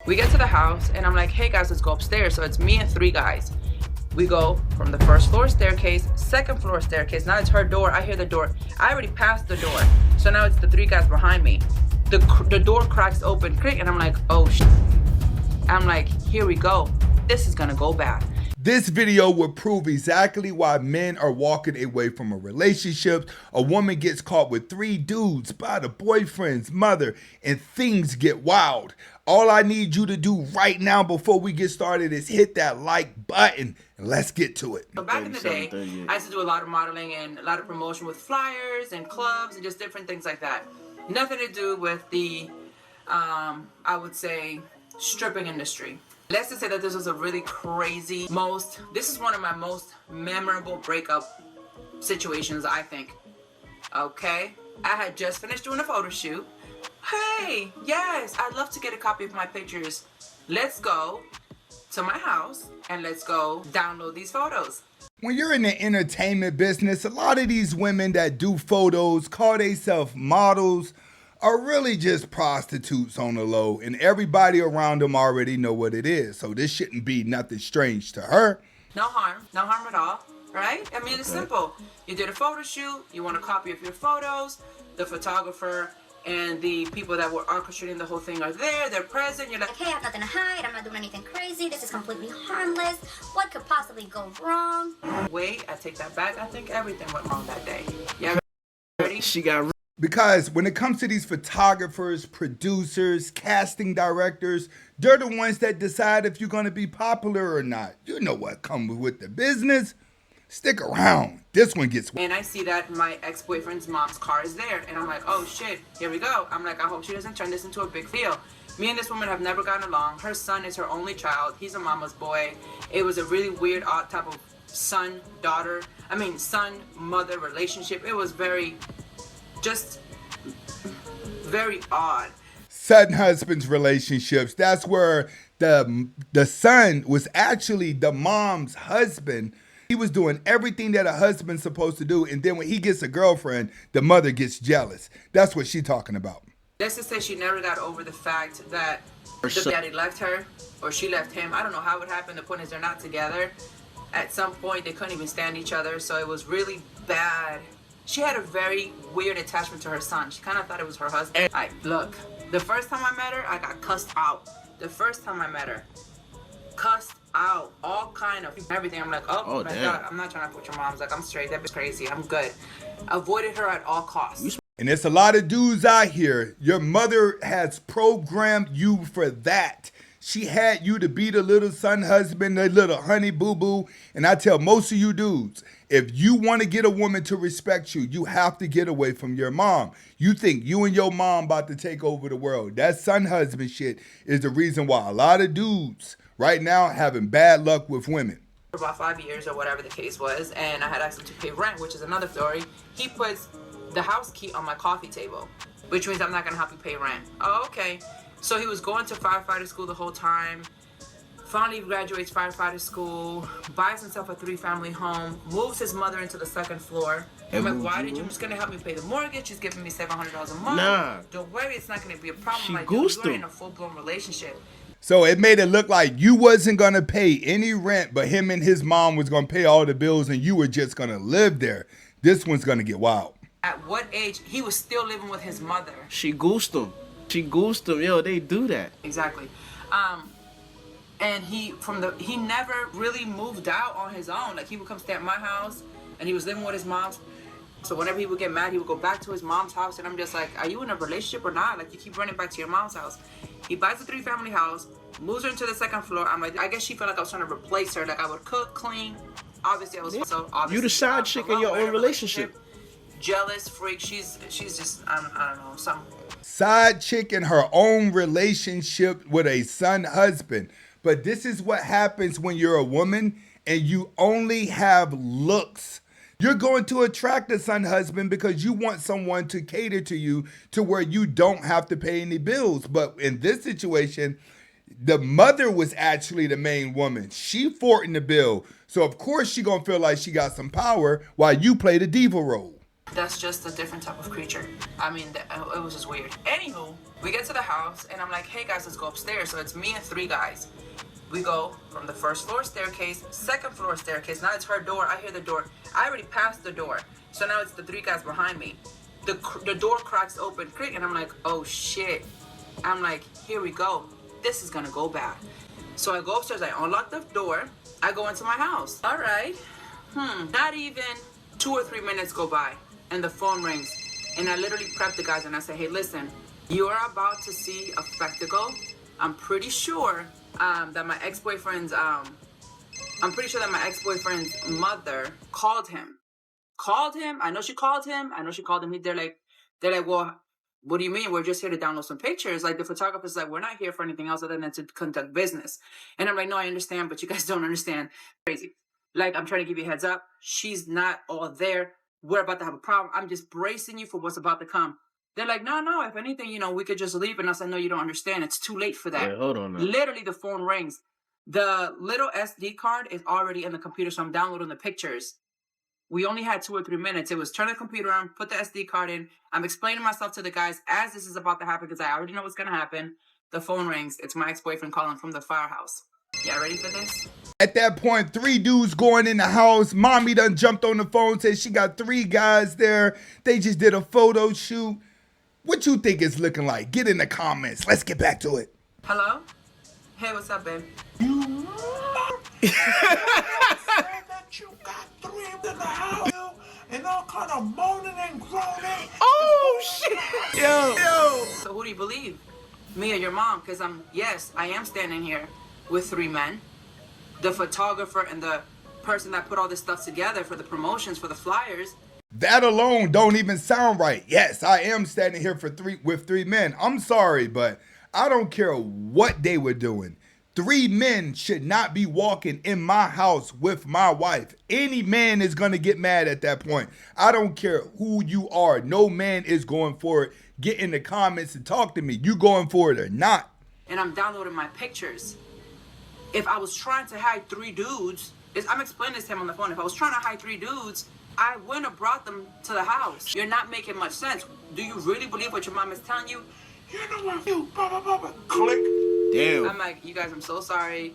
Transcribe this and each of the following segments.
We get to the house and I'm like, hey guys, let's go upstairs. So it's me and 3 guys. We go from the first floor staircase, second floor staircase. Now it's her door. I hear the door. I already passed the door. So now it's the 3 guys behind me. The door cracks open, and I'm like, oh shit. I'm like, here we go. This is gonna go bad. This video will prove exactly why men are walking away from a relationship. A woman gets caught with 3 dudes by the boyfriend's mother and things get wild. All I need you to do right now before we get started is hit that like button and let's get to it. So back in the day, I used to do a lot of modeling and a lot of promotion with flyers and clubs and just different things like that. Nothing to do with the, I would say, stripping industry. Let's just say that this was a really crazy, this is one of my most memorable breakup situations, I think. Okay? I had just finished doing a photo shoot. Hey, yes, I'd love to get a copy of my pictures. Let's go to my house and let's go download these photos. When you're in the entertainment business, a lot of these women that do photos, call themselves models, are really just prostitutes on the low, and everybody around them already know what it is. So this shouldn't be nothing strange to her. No harm at all, right? I mean, it's simple. You did a photo shoot, you want a copy of your photos, the photographer and the people that were orchestrating the whole thing are there, they're present, you're like, hey, I have nothing to hide, I'm not doing anything crazy, this is completely harmless, what could possibly go wrong? Wait, I take that back, I think everything went wrong that day. Yeah, ready? She got... Because when it comes to these photographers, producers, casting directors, they're the ones that decide if you're going to be popular or not. You know what comes with the business. Stick around. This one gets... And I see that my ex-boyfriend's mom's car is there. And I'm like, oh shit, here we go. I'm like, I hope she doesn't turn this into a big deal. Me and this woman have never gotten along. Her son is her only child. He's a mama's boy. It was a really weird, odd type of son-mother relationship. It was just very odd. Son-husband's relationships. That's where the son was actually the mom's husband. He was doing everything that a husband's supposed to do, and then when he gets a girlfriend, the mother gets jealous. That's what she's talking about. Let's just say she never got over the fact that the daddy left her, or she left him. I don't know how it happened. The point is they're not together. At some point, they couldn't even stand each other, so it was really bad. She had a very weird attachment to her son. She kind of thought it was her husband. Look, the first time I met her, I got cussed out. The first time I met her, cussed out, all kind of everything. I'm like, oh my God, I'm not trying to put your mom's like, I'm straight, that bitch crazy, I'm good. Avoided her at all costs. And there's a lot of dudes out here. Your mother has programmed you for that. She had you to be the little son husband, the little honey boo boo. And I tell most of you dudes, if you want to get a woman to respect you, you have to get away from your mom. You think you and your mom about to take over the world. That son husband shit is the reason why a lot of dudes right now having bad luck with women. For about 5 years or whatever the case was, and I had asked him to pay rent, which is another story. He puts the house key on my coffee table, which means I'm not going to help you pay rent. Oh, okay. So he was going to firefighter school the whole time. Finally graduates firefighter school, buys himself a 3-family home, moves his mother into the 2nd floor. I'm like, why did you just gonna help me pay the mortgage? She's giving me $700 a month. Nah. Don't worry, it's not gonna be a problem. She like, goosed you're him. in a full-blown relationship. So it made it look like you wasn't going to pay any rent, but him and his mom was going to pay all the bills and you were just going to live there. This one's going to get wild. At what age? He was still living with his mother. She goosed him. Yo, they do that. Exactly. And he never really moved out on his own. Like, he would come stay at my house and he was living with his mom. So whenever he would get mad, he would go back to his mom's house, and I'm just like, are you in a relationship or not? Like, you keep running back to your mom's house. He buys a 3-family house, moves her into the 2nd floor. I'm like, I guess she felt like I was trying to replace her. Like, I would cook, clean. Obviously, I was so obviously. You the side chick in your own relationship. Jealous freak. She's just I don't know, something. Side chick in her own relationship with a son husband. But this is what happens when you're a woman and you only have looks. You're going to attract a son husband because you want someone to cater to you to where you don't have to pay any bills. But in this situation, the mother was actually the main woman. She footing the bill. So of course she gonna feel like she got some power while you play the diva role. That's just a different type of creature. I mean, it was just weird. Anywho, We get to the house, and I'm like, hey guys, let's go upstairs. So it's me and 3 guys. We go from the first floor staircase, second floor staircase. Now it's her door. I hear the door. I already passed the door. So now it's the 3 guys behind me. The door cracks open, creak, and I'm like, oh shit. I'm like, here we go. This is gonna go bad. So I go upstairs, I unlock the door, I go into my house. All right. Not even 2 or 3 minutes go by, and the phone rings. And I literally prep the guys and I say, hey, listen, you are about to see a spectacle. I'm pretty sure that my ex-boyfriend's mother called him. I know she called him. They're like, well, what do you mean? We're just here to download some pictures. Like, the photographer's like, we're not here for anything else other than to conduct business. And I'm like, no, I understand, but you guys don't understand. Crazy. Like, I'm trying to give you a heads up. She's not all there. We're about to have a problem. I'm just bracing you for what's about to come. They're like, no, if anything, we could just leave. And I said, no, you don't understand. It's too late for that. Wait, hold on now. Literally, the phone rings. The little SD card is already in the computer, so I'm downloading the pictures. We only had 2 or 3 minutes. It was turn the computer on, put the SD card in. I'm explaining myself to the guys as this is about to happen because I already know what's going to happen. The phone rings. It's my ex-boyfriend calling from the firehouse. Y'all ready for this? At that point, 3 dudes going in the house. Mommy done jumped on the phone, said she got 3 guys there. They just did a photo shoot. What you think it's looking like? Get in the comments. Let's get back to it. Hello? Hey, what's up, babe? You got 3 in the house and all kind of moaning and groaning. Oh, shit. Yo. So who do you believe? Me or your mom? Because I am standing here with 3 men. The photographer and the person that put all this stuff together for the promotions, for the flyers. That alone don't even sound right. Yes, I am standing here with 3 men. I'm sorry, but I don't care what they were doing. 3 men should not be walking in my house with my wife. Any man is going to get mad at that point. I don't care who you are. No man is going for it. Get in the comments and talk to me. You going for it or not? And I'm downloading my pictures. If I was trying to hide 3 dudes, I'm explaining this to him on the phone. If I was trying to hide 3 dudes, I wouldn't have brought them to the house. You're not making much sense. Do you really believe what your mom is telling you? You know what? You click. Damn. I'm like, you guys, I'm so sorry.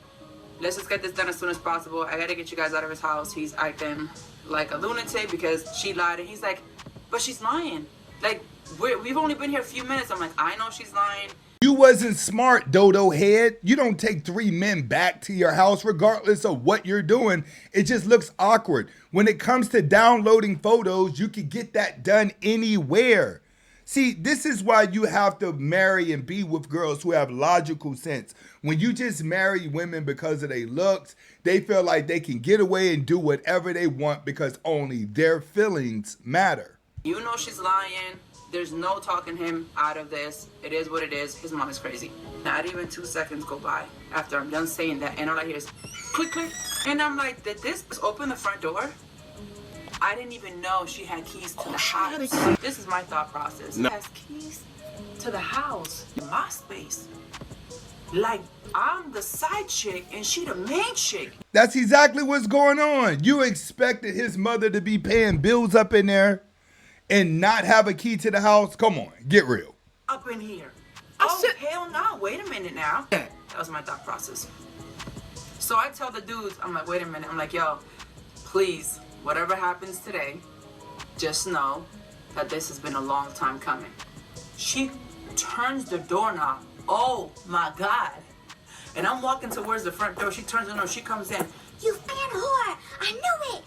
Let's just get this done as soon as possible. I gotta get you guys out of his house. He's acting like a lunatic because she lied. And he's like, but she's lying. Like, we've only been here a few minutes. I'm like, I know she's lying. You wasn't smart, dodo head. You don't take 3 men back to your house regardless of what you're doing. It just looks awkward. When it comes to downloading photos, you can get that done anywhere. See, this is why you have to marry and be with girls who have logical sense. When you just marry women because of their looks, they feel like they can get away and do whatever they want because only their feelings matter. You know she's lying. There's no talking him out of this. It is what it is. His mom is crazy. Not even 2 seconds go by after I'm done saying that, and all I hear is click, click. And I'm like, did this open the front door? I didn't even know she had keys to the house. This is my thought process. No. She has keys to the house, my space. Like, I'm the side chick and she the main chick. That's exactly what's going on. You expected his mother to be paying bills up in there and not have a key to the house? Come on, get real. Up in here. said- Hell no. Wait a minute now. That was my thought process. So I tell the dudes, I'm like, wait a minute. I'm like, yo, please, whatever happens today, just know that this has been a long time coming. She turns the doorknob. Oh my God. And I'm walking towards the front door. She turns the door. She comes in. You fan whore! I knew it!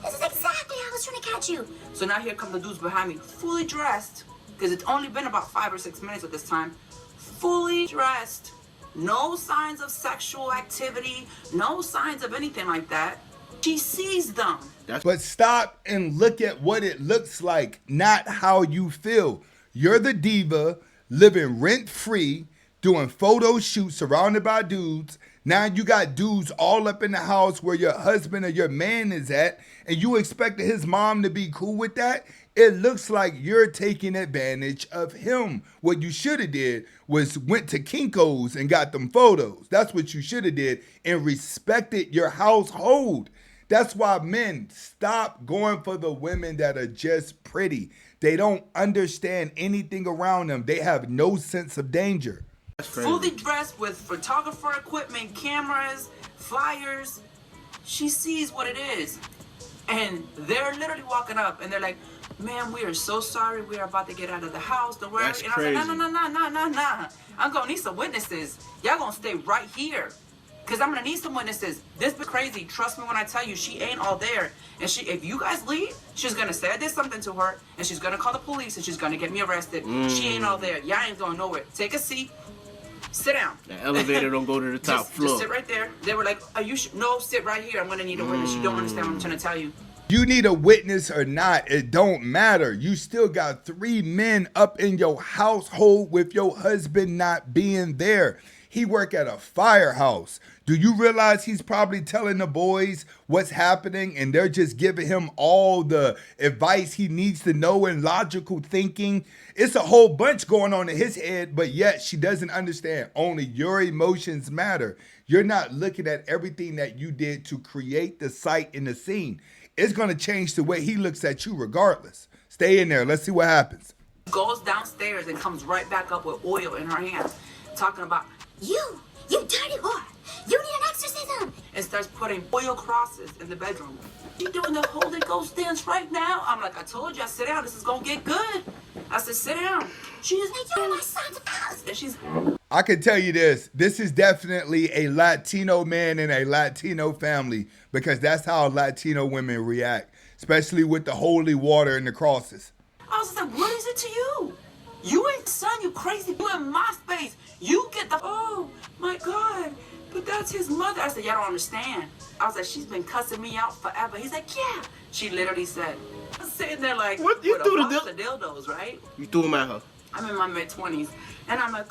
This is exactly how I was trying to catch you. So now here come the dudes behind me, fully dressed, because it's only been about 5 or 6 minutes at this time. Fully dressed. No signs of sexual activity. No signs of anything like that. She sees them. But stop and look at what it looks like, not how you feel. You're the diva, living rent-free, doing photo shoots surrounded by dudes. Now you got dudes all up in the house where your husband or your man is at, and you expected his mom to be cool with that? It looks like you're taking advantage of him. What you should have did was went to Kinko's and got them photos. That's what you should have did and respected your household. That's why men, stop going for the women that are just pretty. They don't understand anything around them. They have no sense of danger. Fully dressed with photographer equipment, cameras, flyers. She sees what it is. And they're literally walking up and they're like, "Ma'am, we are so sorry. We are about to get out of the house. Don't worry." That's and I was like, crazy. no. I'm going to need some witnesses. Y'all going to stay right here. Because I'm going to need some witnesses. This be crazy. Trust me when I tell you, she ain't all there. And if you guys leave, she's going to say I did something to her. And she's going to call the police and she's going to get me arrested. She ain't all there. Y'all ain't going nowhere. Take a seat. Sit down. The elevator don't go to the top floor. Just sit right there. They were like, "Are you no, sit right here. I'm going to need a witness." You don't understand what I'm trying to tell you. You need a witness or not, it don't matter. You still got 3 men up in your household with your husband not being there. He work at a firehouse. Do you realize he's probably telling the boys what's happening and they're just giving him all the advice he needs to know and logical thinking? It's a whole bunch going on in his head, but yet she doesn't understand. Only your emotions matter. You're not looking at everything that you did to create the sight in the scene. It's going to change the way he looks at you regardless. Stay in there. Let's see what happens. Goes downstairs and comes right back up with oil in her hands, talking about, You dirty whore. You need an exorcism. and starts putting oil crosses in the bedroom. She doing the Holy Ghost dance right now. I'm like, "I told you, I sit down. This is going to get good." I said, "Sit down." She's like, You're my son's house. and she's, I can tell you this is definitely a Latino man in a Latino family because that's how Latino women react, especially with the holy water and the crosses. I was like, "What is it to you? You ain't son, you crazy. You in my space. You get the, oh my God, but that's his mother." I said, "Y'all don't understand." I was like, "She's been cussing me out forever." He's like, "Yeah." She literally said, I was sitting there like, What? You with threw a the box of dildos, right? You threw him at her. I'm in my mid-20s, and I'm like,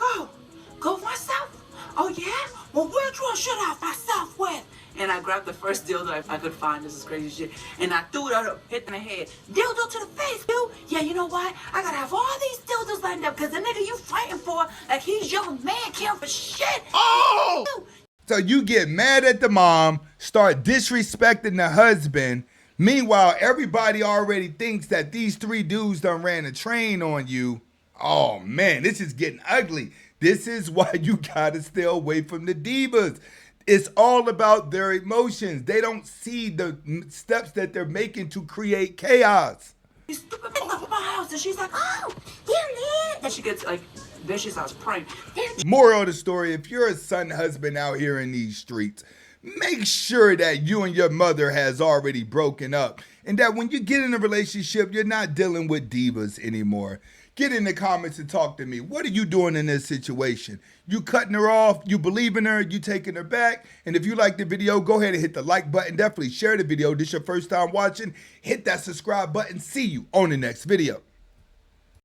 go myself? Oh yeah? Well, which one should I have myself with? And I grabbed the first dildo I could find. This is crazy shit. And I threw it at her, hit in the head. "Dildo to the face, dude." "Yeah, you know what? I gotta have all these dildos lined up because the nigga you fighting for, like he's your man, can't for shit." Oh! So you get mad at the mom, start disrespecting the husband. Meanwhile, everybody already thinks that these 3 dudes done ran a train on you. Oh man, this is getting ugly. This is why you gotta stay away from the divas. It's all about their emotions. They don't see the steps that they're making to create chaos. "You stupid bitch left my house." And she's like, Oh, you lit. and she gets like, then she starts praying. Moral of the story, if you're a son husband out here in these streets, make sure that you and your mother has already broken up and that when you get in a relationship, you're not dealing with divas anymore. Get in the comments and talk to me. What are you doing in this situation? You cutting her off? You believing her? You taking her back? And if you like the video, go ahead and hit the like button. Definitely share the video. This is your first time watching. Hit that subscribe button. See you on the next video.